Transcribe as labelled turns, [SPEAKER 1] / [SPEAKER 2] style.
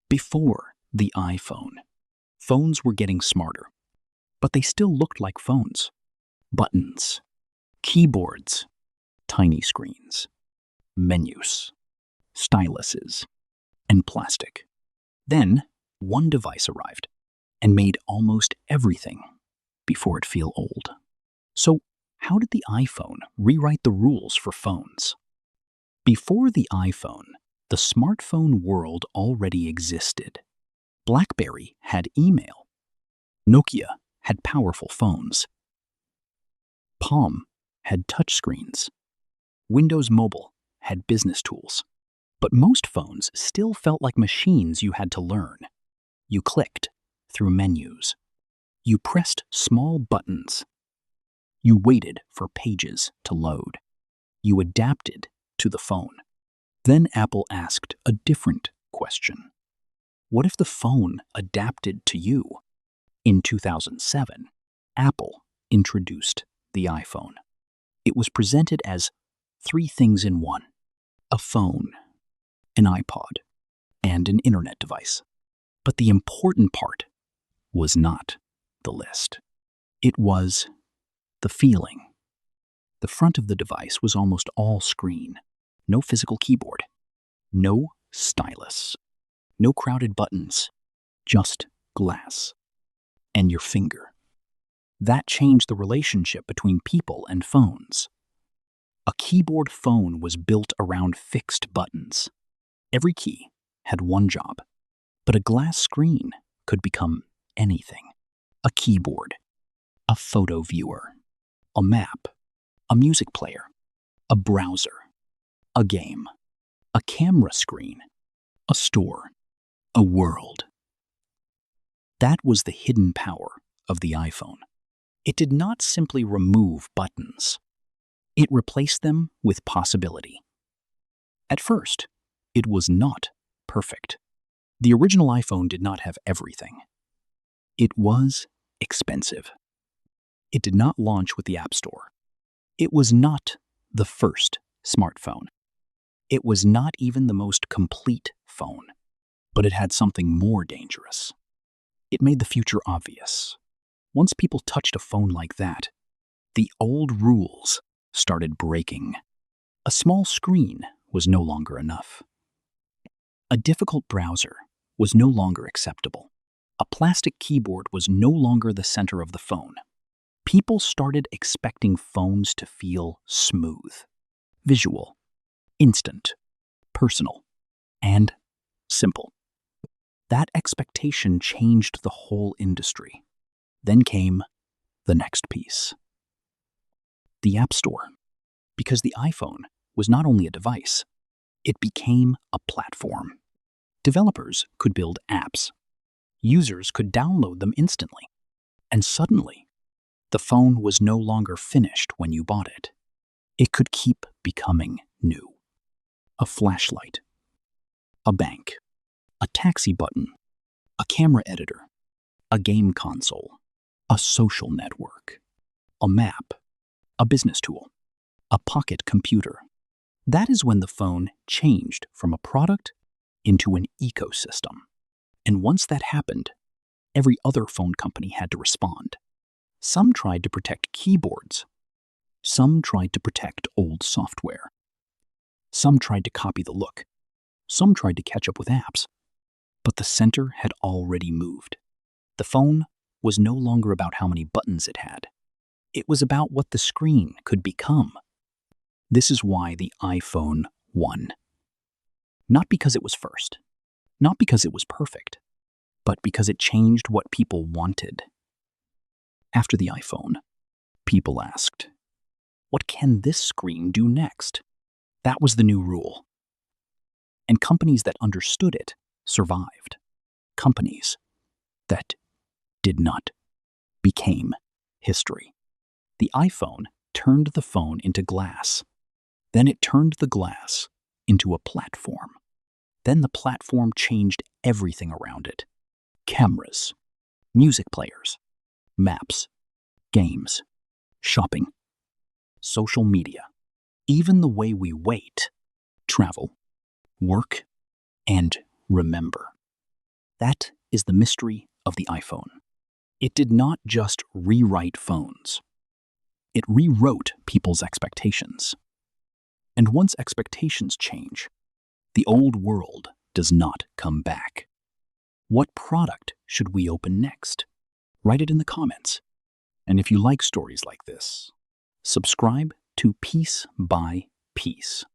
[SPEAKER 1] Before the iPhone, phones were getting smarter, but they still looked like phones. Buttons, keyboards, tiny screens, menus, styluses, and plastic. Then, one device arrived and made almost everything before it feel old. So, how did the iPhone rewrite the rules for phones? Before the iPhone, the smartphone world already existed. BlackBerry had email. Nokia had powerful phones. Palm had touchscreens. Windows Mobile had business tools. But most phones still felt like machines you had to learn. You clicked through menus. You pressed small buttons. You waited for pages to load. You adapted to the phone. Then Apple asked a different question. What if the phone adapted to you? In 2007, Apple introduced the iPhone. It was presented as three things in one: a phone, an iPod, and an internet device. But the important part was not the list. It was the feeling. The front of the device was almost all screen. No physical keyboard. No stylus. No crowded buttons. Just glass. And your finger. That changed the relationship between people and phones. A keyboard phone was built around fixed buttons. Every key had one job, but a glass screen could become anything. A keyboard, a photo viewer, a map, a music player, a browser, a game, a camera screen, a store, a world. That was the hidden power of the iPhone. It did not simply remove buttons. It replaced them with possibility. At first, it was not perfect. The original iPhone did not have everything. It was expensive. It did not launch with the App Store. It was not the first smartphone. It was not even the most complete phone. But it had something more dangerous. It made the future obvious. Once people touched a phone like that, the old rules started breaking. A small screen was no longer enough. A difficult browser was no longer acceptable. A plastic keyboard was no longer the center of the phone. People started expecting phones to feel smooth, visual, instant, personal, and simple. That expectation changed the whole industry. Then came the next piece. The App Store. Because the iPhone was not only a device, it became a platform. Developers could build apps. Users could download them instantly. And suddenly, the phone was no longer finished when you bought it. It could keep becoming new. A flashlight, a bank, a taxi button, a camera editor, a game console, a social network, a map, a business tool, a pocket computer. That is when the phone changed from a product into an ecosystem. And once that happened, every other phone company had to respond. Some tried to protect keyboards. Some tried to protect old software. Some tried to copy the look. Some tried to catch up with apps. But the center had already moved. The phone was no longer about how many buttons it had. It was about what the screen could become. This is why the iPhone won. Not because it was first, not because it was perfect, but because it changed what people wanted. After the iPhone, people asked, what can this screen do next? That was the new rule. And companies that understood it survived. Companies that did not became history. The iPhone turned the phone into glass. Then it turned the glass into a platform. Then the platform changed everything around it. Cameras, music players, maps, games, shopping, social media, even the way we wait, travel, work, and remember. That is the mystery of the iPhone. It did not just rewrite phones. It rewrote people's expectations. And once expectations change, the old world does not come back. What product should we open next? Write it in the comments. And if you like stories like this, subscribe to Piece by Piece.